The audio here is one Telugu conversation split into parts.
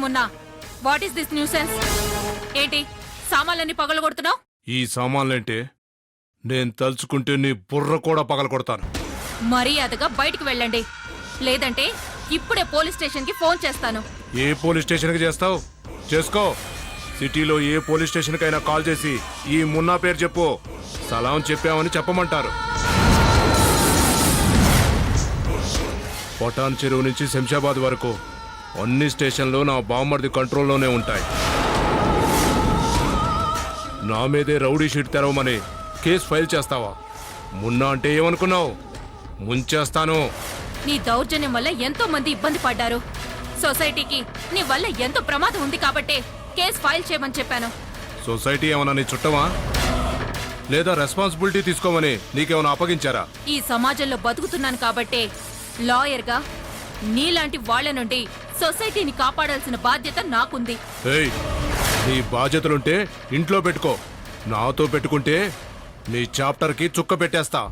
Munna, what is this nuisance? ఏంటి సామాన్లన్నీ పగలగొడుతున్నావు? ఈ సామాన్లేంటే నేను తలుచుకుంటే నీ బుర్ర కూడా పగలగొడతాను. మర్యాదగా బయటికి వెళ్ళండి, లేదంటే ఇప్పుడే పోలీస్ స్టేషన్ కి ఫోన్ చేస్తాను. ఏ పోలీస్ స్టేషన్ కి చేస్తావు? చేసుకో. సిటీలో ఏ పోలీస్ స్టేషన్ కైనా కాల్ చేసి ఈ మున్నా పేరు చెప్పు, సలాం చెప్పామని చెప్పమంటారు. పటాన్ చెరువు నుంచి శంషాబాద్ వరకు అన్ని స్టేషన్లు నా బామ్మర్ది కంట్రోల్లోనే ఉంటాయి. నా మీదే రౌడీ షీట్ తెరవమని కేసు ఫైల్ చేస్తావా? మున్నా అంటే ఏమనుకున్నావు? ముంచేస్తాను. నీ దౌర్జన్యం వల్ల ఎంతో మంది ఇబ్బంది పడ్డారు. సొసైటీకి నీ వల్ల ఎంతో ప్రమాదం ఉంది కాబట్టే కేసు ఫైల్ చేయమని చెప్పాను. సొసైటీ ఏమన్నా నీ చుట్టమా, లేదా రెస్పాన్సిబిలిటీ తీసుకోమని నీకేమైనా అప్పగించారా? ఈ సమాజంలో బతుకుతున్నాను కాబట్టే లాయర్గా నీలాంటి వాళ్ల నుండి సొసైటీని కాపాడాల్సిన బాధ్యత నాకుంది. ఏయ్, నీ బాధ్యతలుంటే ఇంట్లో పెట్టుకో. నాతో పెట్టుకుంటే నీ చాప్టర్కి చుక్క పెట్టేస్తా.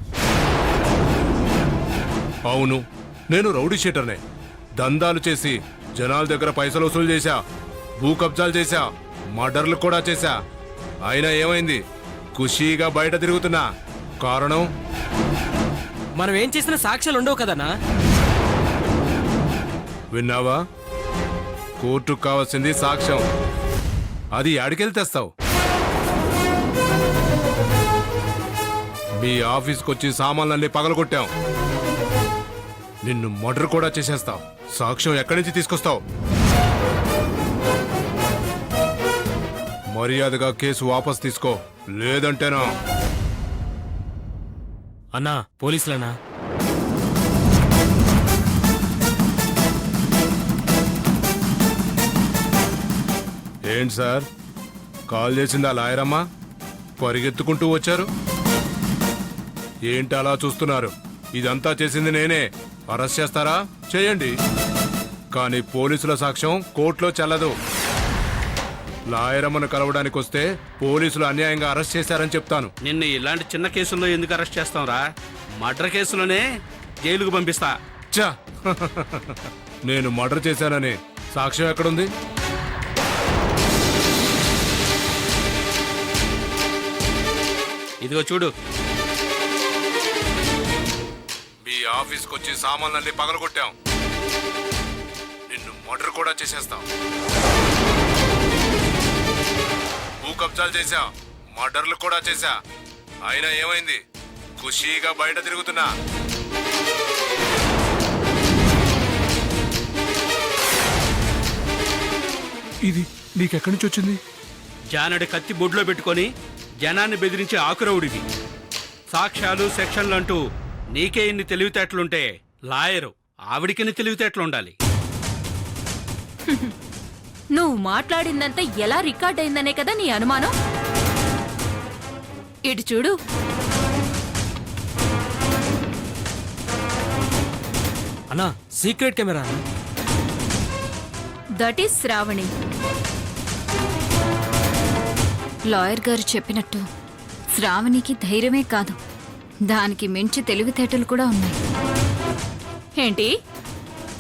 అవును, నేను రౌడీ షీటర్నే. దందాలు చేసి జనాల దగ్గర పైసలు వసూలు చేశా, భూ కబ్జాలు చేశా, మర్డర్లు కూడా చేశా. అయినా ఏమైంది? ఖుషీగా బయట తిరుగుతున్నా. కారణం మనం ఏం చేసిన సాక్ష్యాలు ఉండవు కదన్నా. విన్నావా? కోర్టుకు కావాల్సింది సాక్ష్యం. అది యాడికెళ్ళి తెస్తావు? మీ ఆఫీస్కొచ్చి సామాన్లన్నీ పగలగొట్టాం. నిన్ను మర్డర్ కూడా చేసేస్తావు. సాక్ష్యం ఎక్కడి నుంచి తీసుకొస్తావు? మర్యాదగా కేసు వాపస్ తీసుకో, లేదంటేనా? అన్నా, పోలీసులన్నా. ఏంటి సార్, కాల్ చేసిందా లాయరమ్మా? పరిగెత్తుకుంటూ వచ్చారు. ఏంటి అలా చూస్తున్నారు? ఇదంతా చేసింది నేనే. అరెస్ట్ చేస్తారా? చేయండి. కానీ పోలీసుల సాక్ష్యం కోర్టులో చెల్లదు. లాయరమ్మను కలవడానికి వస్తే పోలీసులు అన్యాయంగా అరెస్ట్ చేశారని చెప్తాను. నిన్ను ఇలాంటి చిన్న కేసుల్లో ఎందుకు అరెస్ట్ చేస్తాంరా? మర్డర్ కేసులోనే జైలుకు పంపిస్తా. చా నేను మర్డర్ చేశానని సాక్ష్యం ఎక్కడుంది? ఇదిగో చూడు. మీ ఆఫీస్కి వచ్చి సామాన్లన్నీ పగలగొట్టాం. నిన్ను మర్డర్ కూడా చేసేస్తాం. భూ కబ్జాలు చేశా, మర్డర్లు కూడా చేశా. అయినా ఏమైంది? ఖుషీగా బయట తిరుగుతున్నా. ఇది నీకెక్కడి నుంచి వచ్చింది? జానడి కత్తి బొడ్లో పెట్టుకొని జనాన్ని బెదిరించే ఆకురవుడివి. సాక్ష్యాలు సెక్షన్లు అంటూ నీకే ఇన్ని తెలివితేటలుంటే లాయరు ఆవిడికిన్ని తెలివితేటలుండాలి. నువ్వు మాట్లాడిందంతా ఎలా రికార్డ్ అయిందనే కదా నీ అనుమానం. ఇటు చూడు. అన్నా, secret camera. That is Sravani. Lawyer గారు చెప్పినట్టు శ్రావణికి ధైర్యమే కాదు, దానికి మించి తెలివితేటలు కూడా ఉన్నాయి. ఏంటి?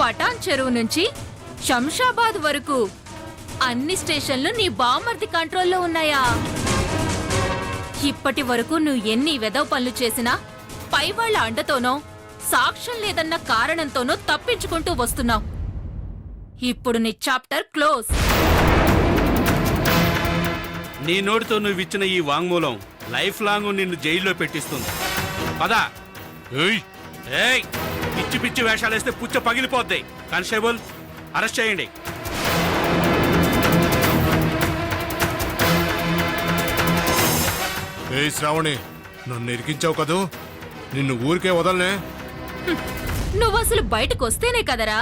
పటాన్ చెరువు నుంచి శంషాబాద్ వరకు అన్ని స్టేషన్లు నీ బామ్మర్ది కంట్రోల్లో ఉన్నాయా? ఇప్పటి వరకు నువ్వు ఎన్ని వెదవ పనులు చేసినా పైవాళ్ల అండతోనో సాక్ష్యం లేదన్న కారణంతోనో తప్పించుకుంటూ వస్తున్నావు. ఇప్పుడు నీ చాప్టర్ క్లోజ్. నీ నోటితో నువ్వు ఇచ్చిన ఈ వాంగ్మూలం లైఫ్ లాంగ్ నిన్ను జైల్లో పెట్టిస్తుంది. పదా. ఏయ్, పిచ్చి పిచ్చి వేషాలేస్తే పుచ్చ పగిలిపోద్ది. కానిస్టేబుల్, అరెస్ట్ చేయండి. ఏయ్ శ్రావణి, నన్ను ఇరికించావు కదూ, నిన్ను ఊరికే వదలనే. నువ్వసలు బయటకు వస్తేనే కదరా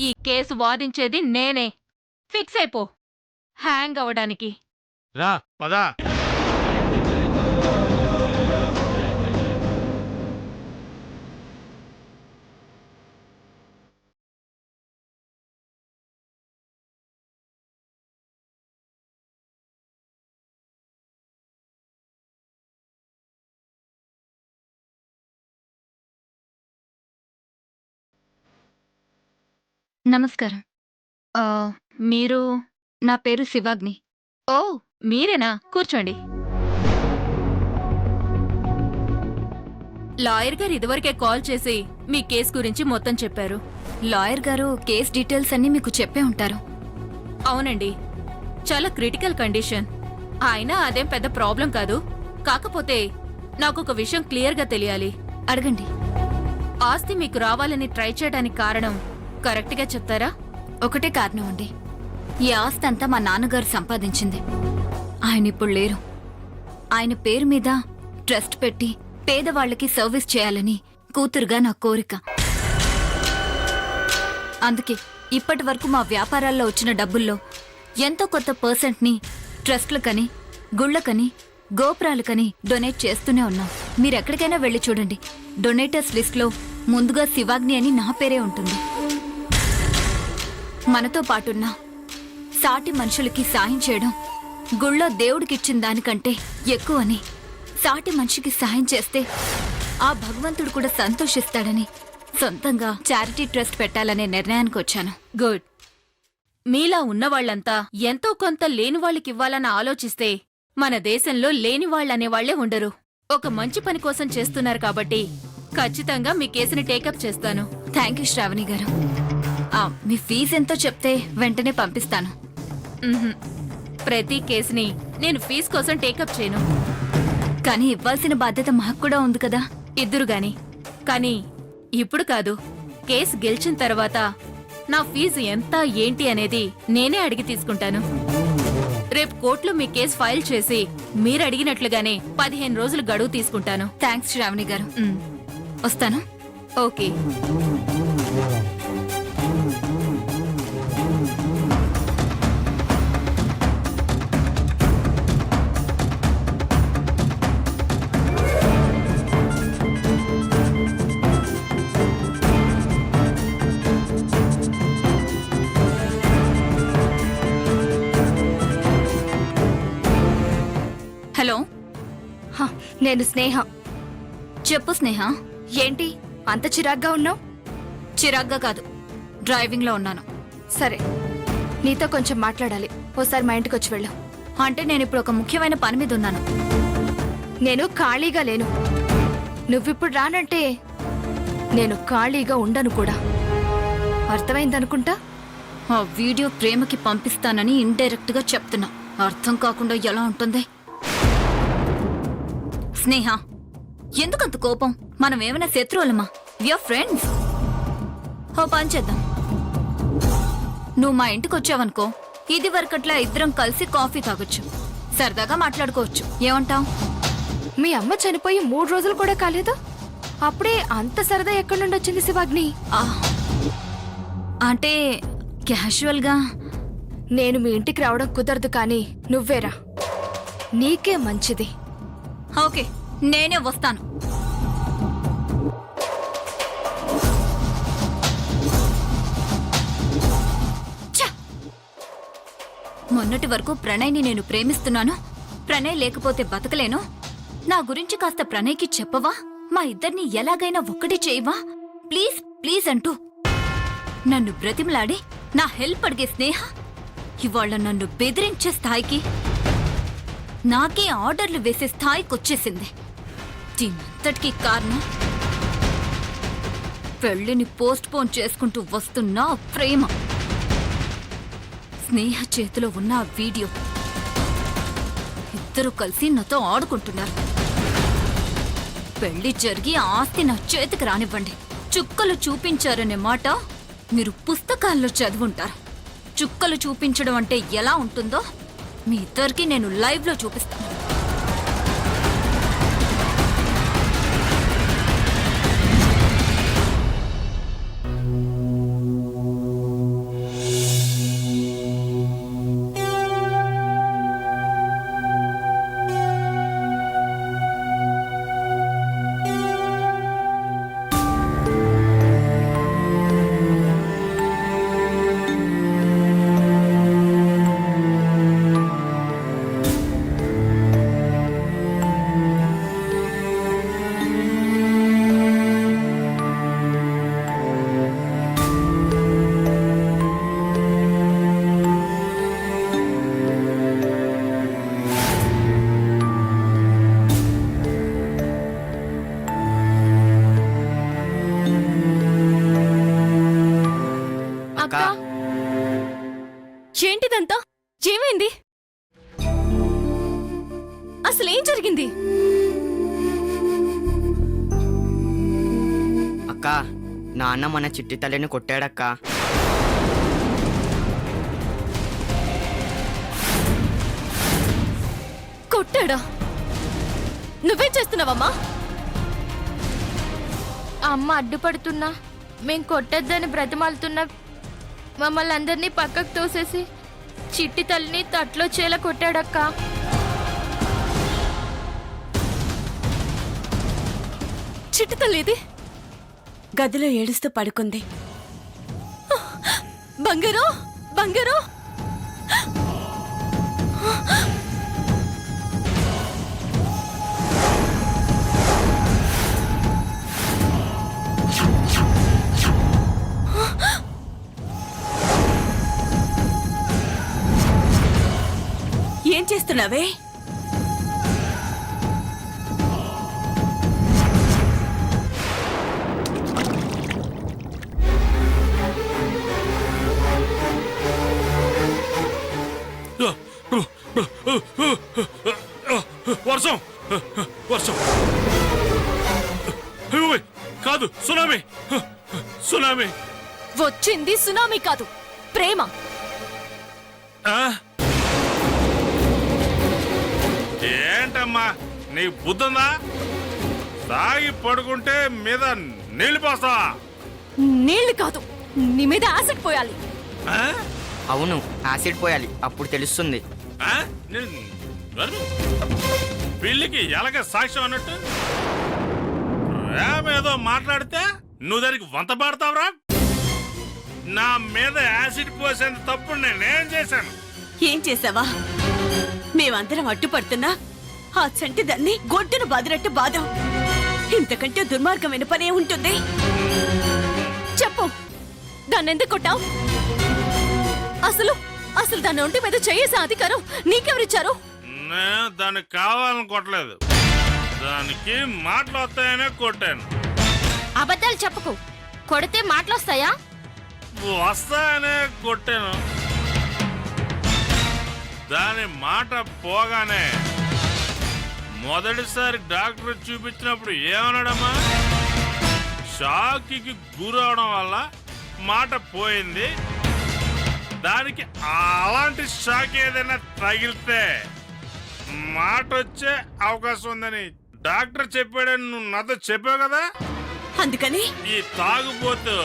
ఈ కేసు వాదించేది నేనే. ఫిక్స్ అయిపో హ్యాంగ్ అవడానికి. రా పదా. నమస్కారం. మీరు నా పేరు శివాగ్ని. ఓ మీరేనా? కూర్చోండి. లాయర్ గారు ఇదివరకే కాల్ చేసి మీ కేసు గురించి మొత్తం చెప్పారు. లాయర్ గారు కేస్ డీటెయిల్స్ అన్నీ మీకు చెప్పే ఉంటారు. అవునండి, చాలా క్రిటికల్ కండిషన్. అయినా అదేం పెద్ద ప్రాబ్లం కాదు. కాకపోతే నాకొక విషయం క్లియర్గా తెలియాలి. అడగండి. ఆస్తి మీకు రావాలని ట్రై చేయడానికి కారణం కరెక్ట్గా చెప్తారా? ఒకటే కారణం అండి. ఈ ఆస్తి అంతా మా నాన్నగారు సంపాదించింది. ఆయన ఇప్పుడు లేరు. ఆయన పేరు మీద ట్రస్ట్ పెట్టి పేదవాళ్లకి సర్వీస్ చేయాలని కూతురుగా నా కోరిక. అందుకే ఇప్పటి వరకు మా వ్యాపారాల్లో వచ్చిన డబ్బుల్లో ఎంతో కొత్త పర్సెంట్ని ట్రస్ట్లకని, గుళ్లకని, గోపురాలకని డొనేట్ చేస్తూనే ఉన్నాం. మీరెక్కడికైనా వెళ్ళి చూడండి, డొనేటర్స్ లిస్ట్లో ముందుగా శివాగ్ని అని నా పేరే ఉంటుంది. మనతో పాటున్న సాటి మనుషులకి సాయం చేయడం గుళ్ళో దేవుడికిచ్చిన దానికంటే ఎక్కువని, సాటి మనిషికి సాయం చేస్తే ఆ భగవంతుడు కూడా సంతోషిస్తాడని సొంతంగా చారిటీ ట్రస్ట్ పెట్టాలనే నిర్ణయానికి వచ్చాను. గుడ్. మీలా ఉన్నవాళ్లంతా ఎంతో కొంత లేని వాళ్ళకివ్వాలని ఆలోచిస్తే మన దేశంలో లేని వాళ్ళనేవాళ్లే ఉండరు. ఒక మంచి పని కోసం చేస్తున్నారు కాబట్టి ఖచ్చితంగా మీ కేసుని టేకప్ చేస్తాను. థ్యాంక్ యూ శ్రావణి గారు. మీ ఫీజు ఎంతో చెప్తే వెంటనే పంపిస్తాను. మ్హూ. ప్రతి కేసుని నేను ఫీజు కోసం టేకప్ చేయను. కానీ ఇవ్వాల్సిన బాధ్యత మాకు కూడా ఉంది కదా. ఇద్దరు గాని. కానీ ఇప్పుడు కాదు, కేసు గెలిచిన తర్వాత నా ఫీజు ఎంత ఏంటి అనేది నేనే అడిగి తీసుకుంటాను. రేపు కోర్టులో మీ కేసు ఫైల్ చేసి మీరు అడిగినట్లుగానే 15 రోజులు గడువు తీసుకుంటాను. థ్యాంక్స్ శ్రావణి గారు. మ్, వస్తాను. ఓకే. హలో. నేను స్నేహ. చెప్పు స్నేహ. ఏంటి అంత చిరాగ్గా ఉన్నావు? చిరాగ్గా కాదు, డ్రైవింగ్లో ఉన్నాను. సరే, నీతో కొంచెం మాట్లాడాలి. ఓసారి మా ఇంటికి వచ్చి వెళ్ళు. అంటే నేను ఇప్పుడు ఒక ముఖ్యమైన పని మీద ఉన్నాను. నేను ఖాళీగా లేను. నువ్విప్పుడు రానంటే నేను ఖాళీగా ఉండను కూడా. అర్థమైందనుకుంటా. ఆ వీడియో ప్రేమకి పంపిస్తానని ఇండైరెక్ట్ గా చెప్తున్నా. అర్థం కాకుండా ఎలా ఉంటుంది? స్నేహ, ఎందుకంత కోపం? మనం ఏమైనా శత్రువులమా? VR friends. ఓ పని చేద్దాం. నువ్వు మా ఇంటికి వచ్చావనుకో, ఇది వరకట్లా ఇద్దరం కలిసి కాఫీ తాగొచ్చు, సరదాగా మాట్లాడుకోవచ్చు. ఏమంటావ్? మీ అమ్మ చనిపోయి 3 రోజులు కూడా కాలేదు, అప్పుడే అంత సరదా ఎక్కడి నుండి వచ్చింది శివాగ్ని? అంటే క్యాజువల్గా. నేను మీ ఇంటికి రావడం కుదరదు, కానీ నువ్వేరా, నీకే మంచిది. ఓకే, నేనే వస్తాను. మొన్నటి వరకు ప్రణయ్ని నేను ప్రేమిస్తున్నాను, ప్రణయ్ లేకపోతే బతకలేను, నా గురించి కాస్త ప్రణయ్కి చెప్పవా, మా ఇద్దరిని ఎలాగైనా ఒక్కటి చేయవా, ప్లీజ్ ప్లీజ్ అంటూ నన్ను బ్రతిమలాడి నా హెల్ప్ అడిగే స్నేహ ఇవాళ నన్ను బెదిరించే స్థాయికి, నాకే ఆర్డర్లు వేసే స్థాయికి వచ్చేసింది. దీనంతటికీ కారణం పెళ్లిని పోస్ట్ పోన్ చేసుకుంటూ వస్తున్న ప్రేమ. స్నేహ చేతిలో ఉన్న ఆ వీడియో, ఇద్దరు కలిసి నాతో ఆడుకుంటున్నారు. పెళ్లి జరిగి ఆస్తి నా చేతికి రానివ్వండి. చుక్కలు చూపించారనే మాట మీరు పుస్తకాల్లో చదువుంటారు. చుక్కలు చూపించడం అంటే ఎలా ఉంటుందో మీ ఇద్దరికి నేను లైవ్లో చూపిస్తాను. ఏంటిదంతా? ఏమైంది? అసలేం జరిగింది? అక్క నాన్న మన చిట్టి తల్లిని కొట్టాడక్క. కొట్టాడా? నువ్వేం చేస్తున్నావమ్మా? అమ్మ అడ్డుపడుతున్నా, మేం కొట్టద్దని బ్రతిమాలుతున్నా, మమ్మల్ని అందరినీ పక్కకు తోసేసి చిట్టి తల్లిని తట్లో చేల కొట్టాడక్క. చిట్టి తల్లిది గదిలో ఏడుస్తూ పడుకుంది. బంగారు, బంగారు. ఏం చేస్తున్నావే? వర్షం వర్షం అయ్యో, కాదు సునామీ సునామీ. వచ్చింది సునామీ కాదు, ప్రేమ. ఆ? ఏంటమ్మా నీ బుద్ధుందా? సాగి పడుకుంటే మీద నీళ్లు పోస్తావా? నీళ్లు కాదు, నీ మీద యాసిడ్ పోయాలి. ఆ? అవును, యాసిడ్ పోయాలి, అప్పుడు తెలుస్తుంది. ఆ? పిల్లికి ఎలాగ సాక్ష్యం అన్నట్టు ఏదో మాట్లాడితే నువ్వు దానికి వంత పాడతావురా? నా మీద యాసిడ్ పోసేంత తప్పుడు నేనేం చేశాను? ఏం చేసావా? మేమందరం అడ్డుపడుతున్నా ఆ చంటి దాన్ని గొడ్డును బాదినట్టు బాధం. ఇంతకంటే దుర్మార్గమైన పనే ఉంటుంది. చెప్పు, దాన్ని ఎందుకు కొట్టావు? అసలు అసలు దాన్ని ఒంటి మీద చేసే అధికారం నీకెవరిచ్చారు? నేను దానికి కావాలని కొట్టలేదు, దానికి మాటలు వస్తాయనే కొట్టాను. అబద్ధాలు చెప్పకు, కొడితే మాటలొస్తాయా? వస్తాయనే కొట్టాను. దాని మాట పోగానే మొదటిసారి డాక్టర్ చూపించినప్పుడు ఏమన్నాడమ్మా? షాక్కి గురవడం వల్ల మాట పోయింది. దానికి అలాంటి షాక్ ఏదైనా తగిలితే మాట వచ్చే అవకాశం ఉందని డాక్టర్ చెప్పాడని నువ్వు నాతో చెప్పావు కదా. అందుకని ఈ తాగుబోతు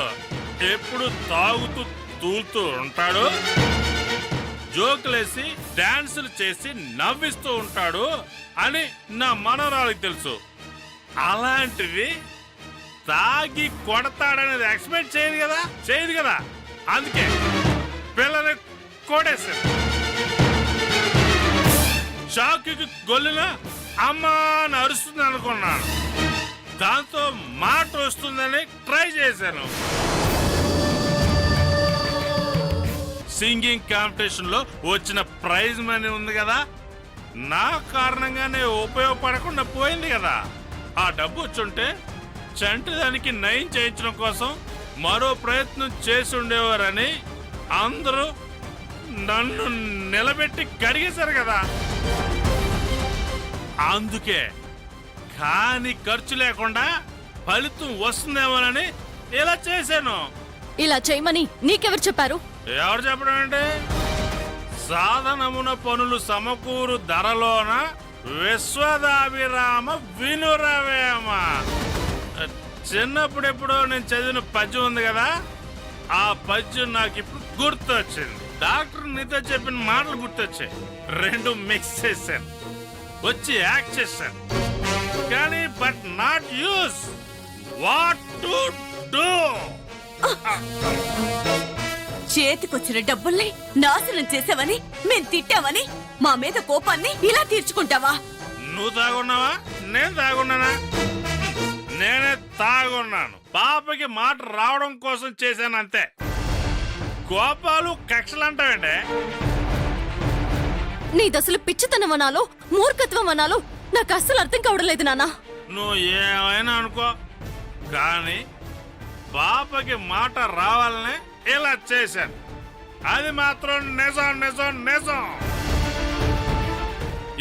ఎప్పుడు తాగుతూ తూలుతూ ఉంటాడు, జోకులేసి డాన్సులు చేసి నవ్విస్తూ ఉంటాడు అని నా మనవరాలకు తెలుసు. అలాంటిది తాగి కొడతాడనేది ఎక్స్పెక్ట్ చేయదు కదా. అందుకే పిల్లని కొడేశాను. షాక్కి గొల్లిన అమ్మా అని అరుస్తుంది అనుకున్నాను, దాంతో మాట వస్తుందని ట్రై చేశాను. సింగింగ్ కాంపిటీషన్ లో వచ్చిన ప్రైజ్ మనీ ఉంది కదా, నా కారణంగానే ఉపయోగపడకుండా పోయింది కదా. ఆ డబ్బు వచ్చుంటే చంటి దానికి నయం చేయించడం కోసం మరో ప్రయత్నం చేసి ఉండేవారని అందరూ నన్ను నిలబెట్టి కడిగేశారు కదా. అందుకే కానీ ఖర్చు లేకుండా ఫలితం వస్తుందేమోనని ఇలా చేశాను. ఇలా చేయమని నీకెవరు చెప్పారు? ఎవరు చెప్పడం అంటే, సాధనమున పనులు సమకూరు ధరలోన విశ్వదాభిరామ వినురవేమ. చిన్నప్పుడెప్పుడో నేను చదివిన పద్యం ఉంది కదా, ఆ పద్యం నాకు ఇప్పుడు గుర్తొచ్చింది. డాక్టర్ నీతో చెప్పిన మాటలు గుర్తొచ్చాయి. రెండు మిక్స్ చేశాను, వచ్చి యాక్ట్ చేశాను. కానీ but not use what to do. చేతికొచ్చిన డబ్బుల్ని నాశనం చేసావని, మేం తిట్టావని మా మీద కోపాన్ని ఇలా తీర్చుకుంటావా? నువ్వు తాగున్నావా? నేను తాగున్నానా? నేనే తాగున్నాను. పాపకి మాట రావడం కోసం చేశాను అంతే. కోపాలు కక్షలు అంటావంటే నీదసలు పిచ్చితనం అనాలో మూర్ఖత్వం అనాలో నాకు అస్సలు అర్థం కావడం లేదు నాన్న. నువ్వు ఏమైనా అనుకో, కానీ పాపకి మాట రావాలనే ఇలా చేశాను. అది మాత్రం నిజం నిజం నిజం.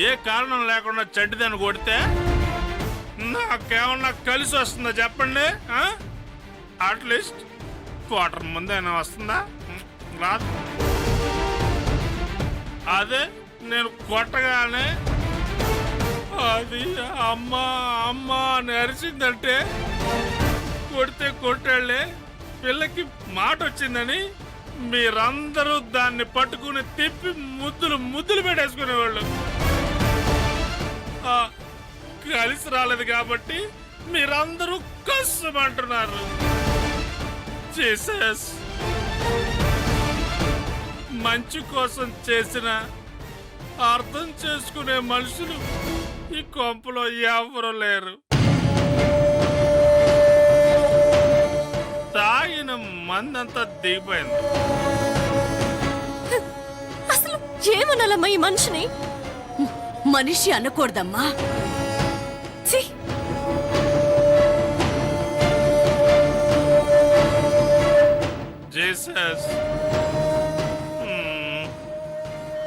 ఏ కారణం లేకుండా చెడ్డదని కొడితే నాకేమన్నా కలిసి వస్తుందా చెప్పండి? అట్లీస్ట్ క్వార్టర్ ముందైనా వస్తుందా? రాదు. అదే నేను కొట్టగానే అది అమ్మ అమ్మ అని అరిచిందంటే కొడితే కొట్టాళ్లే పిల్లకి మాట వచ్చిందని మీరందరూ దాన్ని పట్టుకుని తిప్పి ముద్దులు పెట్టేసుకునేవాళ్ళు. కలిసి రాలేదు కాబట్టి మీరందరూ కష్టమంటున్నారు. జీసస్, మంచి కోసం చేసిన అర్థం చేసుకునే మనుషులు ఈ కొంపలో ఎవరు లేరు. తాగిన మందంతా దిగిపోయింది. అసలు ఏమనాలమ్మా ఈ మనిషిని? మనిషి అనకూడదమ్మా. ఛీ! జీసస్,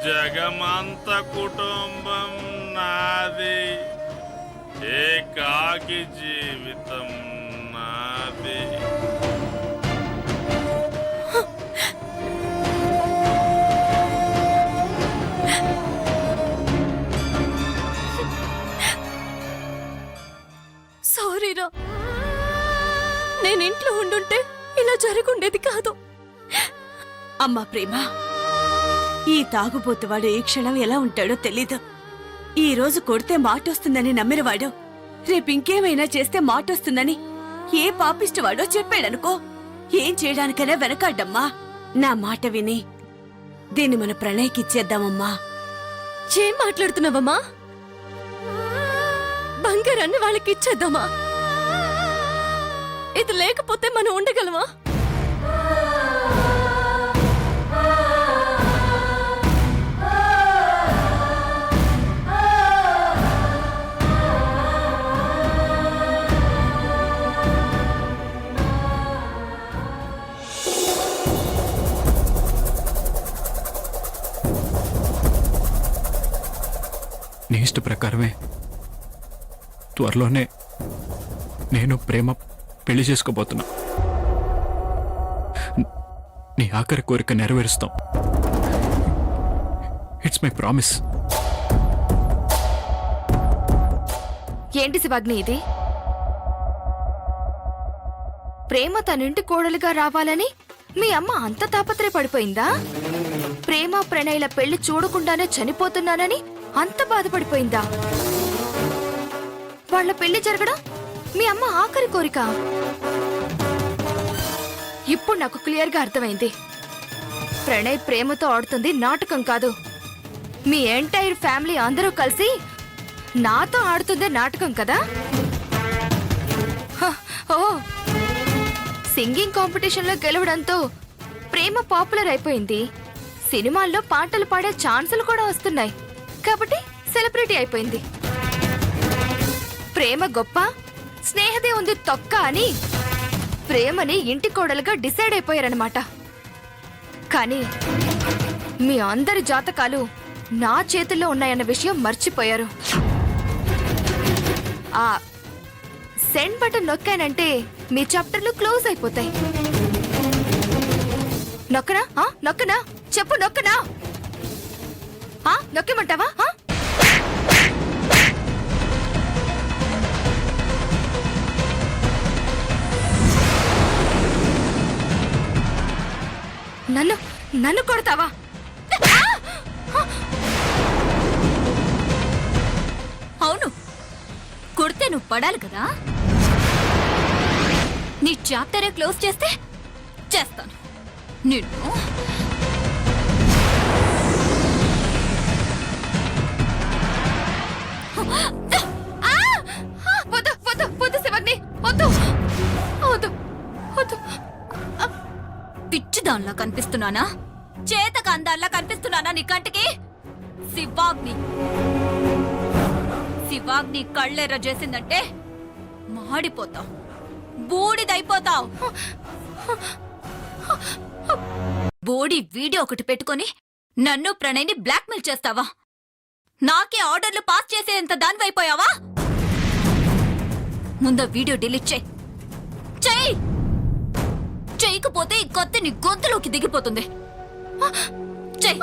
జగమంత కుటుంబం నాది, ఏకాకి జీవితం నాది. సారీరా, నేను ఇంట్లో ఉండుంటే ఇలా జరుగుండేది కాదు. అమ్మా ప్రేమ, ఈ తాగుబోతువాడు ఏ క్షణం ఎలా ఉంటాడో తెలీదు. ఈ రోజు కొడితే మాటొస్తుందని నమ్మినవాడు రేపు ఇంకేమైనా చేస్తే మాటొస్తుందని ఏ పాపిష్టవాడో చెప్పాడనుకో, ఏం చేయడానికైనా వెనకాడ్డమ్మా. నా మాట విని దీన్ని మన ప్రణయ్కిచ్చేద్దామమ్మా. ఏం మాట్లాడుతున్నావమ్మా? బంగారాన్ని వాళ్ళకి ఇచ్చేద్దామా? ఇది లేకపోతే మనం ఉండగలమా? నీ ఇష్ట ప్రకారమే త్వరలోనే నేను ప్రేమ పెళ్లి చేసుకోబోతున్నా. నీ ఆఖరి కోరిక నెరవేరుస్తాం. It's my promise. ఏంటి శివాగ్ని ఇది? ప్రేమ తనింటి కోడలుగా రావాలని మీ అమ్మ అంత తాపత్రయపడిపోయిందా? ప్రేమ ప్రణయ్ల పెళ్లి చూడకుండానే చనిపోతున్నానని అంత బాధపడిపోయిందా? వాళ్ళ పెళ్లి జరగడం మీ అమ్మ ఆఖరి కోరిక. ఇప్పుడు నాకు క్లియర్గా అర్థమైంది. ప్రణయ్ ప్రేమతో ఆడుతుంది నాటకం కాదు. మీ ఎంటైర్ ఫ్యామిలీ అందరూ కలిసి నాతో ఆడుతుందే నాటకం కదా? ఓ, సింగింగ్ కాంపిటీషన్లో గెలవడంతో ప్రేమ పాపులర్ అయిపోయింది. సినిమాల్లో పాటలు పాడే ఛాన్సులు కూడా వస్తున్నాయి కాబట్టి సెలబ్రిటీ అయిపోయింది. ప్రేమ గొప్ప, స్నేహదే ఉంది తొక్క అని ప్రేమని ఇంటి కోడలుగా డిసైడ్ అయిపోయారనమాట. కానీ మీ అందరి జాతకాలు నా చేతుల్లో ఉన్నాయన్న విషయం మర్చిపోయారు. ఆ సెండ్ బటన్ నొక్కానంటే మీ చాప్టర్లు క్లోజ్ అయిపోతాయి. నొక్కనా? నొక్కనా? చెప్పు, నొక్కనా? నొక్కమంటావా? నన్ను కొడతావా? అవును, కొడితే నువ్వు పడాలి కదా. నీ చాప్టరే క్లోజ్ చేస్తే చేస్తాను నిన్ను. వద్దు వద్దు వద్దు శివాగ్ని, వద్దు వద్దు వద్దు. పిచ్చిదాన్లా కనిపిస్తున్నానా? చేతక అందాల్లా కనిపిస్తున్నానా నీ కంటికి? శివాగ్ని కళ్ళెర్ర చేసిందంటే మాడిపోతావు, బూడిదైపోతావు. బోడి వీడియో ఒకటి పెట్టుకొని నన్ను ప్రణయ్ని బ్లాక్మెయిల్ చేస్తావా? నాకే ఆర్డర్లు పాస్ చేసేంత దానివైపోయావా? ముందు వీడియో డిలీట్ చెయ్యి. చేయకపోతే ఈ కొత్త నీ గొంతులోకి దిగిపోతుంది. చెయ్యి.